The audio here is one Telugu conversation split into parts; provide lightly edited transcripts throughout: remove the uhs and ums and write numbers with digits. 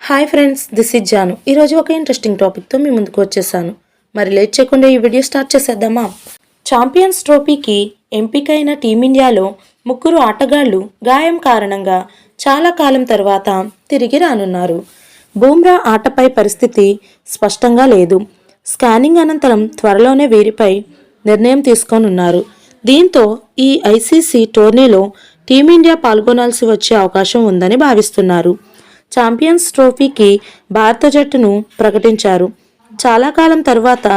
Hi friends, this is Janu. ఈరోజు ఒక ఇంట్రెస్టింగ్ టాపిక్తో మీ ముందుకు వచ్చేసాను. మరి లేట్ చేయకుండా ఈ వీడియో స్టార్ట్ చేసేద్దామా? ఛాంపియన్స్ ట్రోఫీకి ఎంపికైన టీమిండియాలో ముగ్గురు ఆటగాళ్లు గాయం కారణంగా చాలా కాలం తర్వాత తిరిగి రానున్నారు. బూమ్రా ఆటపై పరిస్థితి స్పష్టంగా లేదు. స్కానింగ్ అనంతరం త్వరలోనే వీరిపై నిర్ణయం తీసుకోనున్నారు. దీంతో ఈ ఐసీసీ టోర్నీలో టీమిండియా పాల్గొనాల్సి వచ్చే అవకాశం ఉందని భావిస్తున్నారు. ఛాంపియన్స్ ట్రోఫీకి భారత జట్టును ప్రకటించారు. చాలా కాలం తర్వాత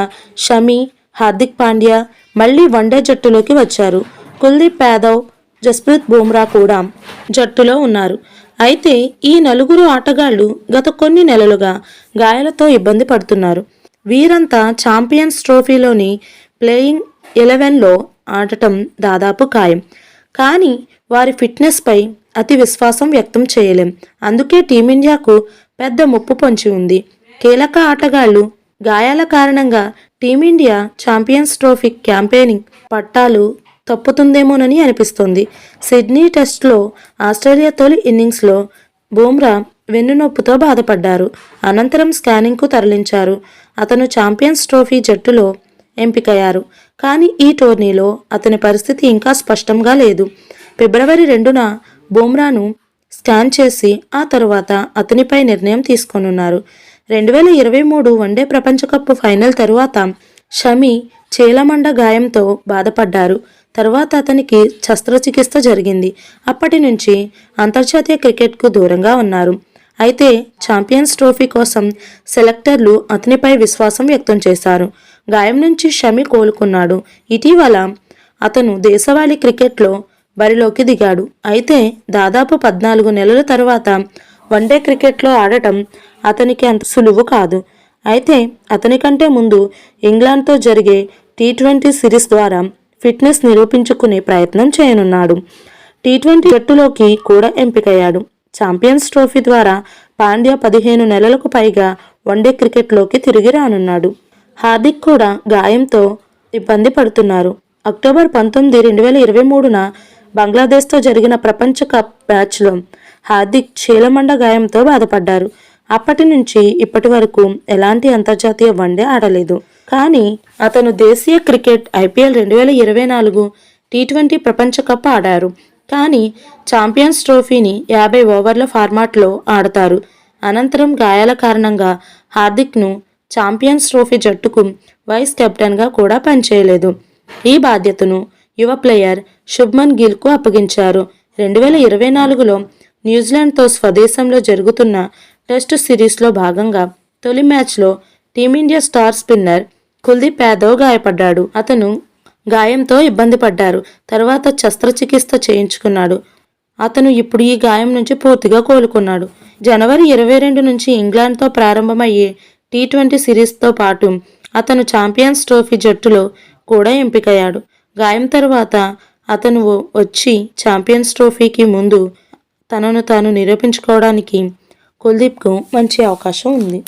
షమి, హార్దిక్ పాండ్యా మళ్లీ వన్డే జట్టులోకి వచ్చారు. కుల్దీప్ యాదవ్, జస్ప్రీత్ బుమ్రా కూడా జట్టులో ఉన్నారు. అయితే ఈ నలుగురు ఆటగాళ్లు గత కొన్ని నెలలుగా గాయాలతో ఇబ్బంది పడుతున్నారు. వీరంతా ఛాంపియన్స్ ట్రోఫీలోని ప్లేయింగ్ 11లో ఆడటం దాదాపు ఖాయం. కానీ వారి ఫిట్నెస్పై అతి విశ్వాసం వ్యక్తం చేయలేం. అందుకే టీమిండియాకు పెద్ద ముప్పు పొంచి ఉంది. కీలక ఆటగాళ్లు గాయాల కారణంగా టీమిండియా ఛాంపియన్స్ ట్రోఫీ క్యాంపెయినింగ్ పట్టాలు తప్పుతుందేమోనని అనిపిస్తోంది. సిడ్నీ టెస్ట్లో ఆస్ట్రేలియా తొలి ఇన్నింగ్స్లో బుమ్రా వెన్నునొప్పితో బాధపడ్డారు. అనంతరం స్కానింగ్కు తరలించారు. అతను ఛాంపియన్స్ ట్రోఫీ జట్టులో ఎంపికయ్యారు. కానీ ఈ టోర్నీలో అతని పరిస్థితి ఇంకా స్పష్టంగా లేదు. ఫిబ్రవరి 2న బుమ్రాను స్కాన్ చేసి ఆ తరువాత అతనిపై నిర్ణయం తీసుకోనున్నారు. 2023 వన్డే ప్రపంచ కప్ ఫైనల్ తరువాత షమి చీలమండ గాయంతో బాధపడ్డారు. తరువాత అతనికి శస్త్రచికిత్స జరిగింది. అప్పటి నుంచి అంతర్జాతీయ క్రికెట్కు దూరంగా ఉన్నారు. అయితే ఛాంపియన్స్ ట్రోఫీ కోసం సెలెక్టర్లు అతనిపై విశ్వాసం వ్యక్తం చేశారు. గాయం నుంచి షమి కోలుకున్నాడు. ఇటీవల అతను దేశవాళీ క్రికెట్లో బరిలోకి దిగాడు. అయితే దాదాపు 14 నెలల తర్వాత వన్డే క్రికెట్లో ఆడటం అతనికి అంత సులువు కాదు. అయితే అతని కంటే ముందు ఇంగ్లాండ్తో జరిగే T20 సిరీస్ ద్వారా ఫిట్నెస్ నిరూపించుకునే ప్రయత్నం చేయనున్నాడు. T20 జట్టులోకి కూడా ఎంపికయ్యాడు. ఛాంపియన్స్ ట్రోఫీ ద్వారా పాండ్యా 15 నెలలకు పైగా వన్డే క్రికెట్లోకి తిరిగి రానున్నాడు. హార్దిక్ కూడా గాయంతో ఇబ్బంది పడుతున్నారు. అక్టోబర్ 19, 2023న బంగ్లాదేశ్తో జరిగిన ప్రపంచ కప్ మ్యాచ్లో హార్దిక్ చీలమండ గాయంతో బాధపడ్డారు. అప్పటి నుంచి ఇప్పటి వరకు ఎలాంటి అంతర్జాతీయ వన్డే ఆడలేదు. కానీ అతను దేశీయ క్రికెట్ IPL 2024 T20 ప్రపంచ కప్ ఆడారు. కానీ ఛాంపియన్స్ ట్రోఫీని 50 ఓవర్ల ఫార్మాట్లో ఆడతారు. అనంతరం గాయాల కారణంగా హార్దిక్ను ఛాంపియన్స్ ట్రోఫీ జట్టుకు వైస్ కెప్టెన్గా కూడా పనిచేయలేదు. ఈ బాధ్యతను యువ ప్లేయర్ శుభ్మన్ గిల్కు అప్పగించారు. 2024లో న్యూజిలాండ్తో స్వదేశంలో జరుగుతున్న టెస్ట్ సిరీస్లో భాగంగా తొలి మ్యాచ్లో team India star spinner Kuldeep Yadav గాయపడ్డాడు. అతను గాయంతో ఇబ్బంది పడ్డారు. తర్వాత శస్త్రచికిత్స చేయించుకున్నాడు. అతను ఇప్పుడు ఈ గాయం నుంచి పూర్తిగా కోలుకున్నాడు. జనవరి 22 నుంచి ఇంగ్లాండ్తో ప్రారంభమయ్యే T20 సిరీస్తో పాటు అతను ఛాంపియన్స్ ట్రోఫీ జట్టులో కూడా ఎంపికయ్యాడు. గాయం తర్వాత అతను వచ్చి ఛాంపియన్స్ ట్రోఫీకి ముందు తనను తాను నిరూపించుకోవడానికి కుల్దీప్కు మంచి అవకాశం ఉంది.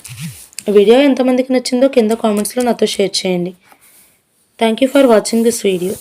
వీడియో ఎంతమందికి నచ్చిందో కింద కామెంట్స్లో నాతో షేర్ చేయండి. Thank you for watching this video.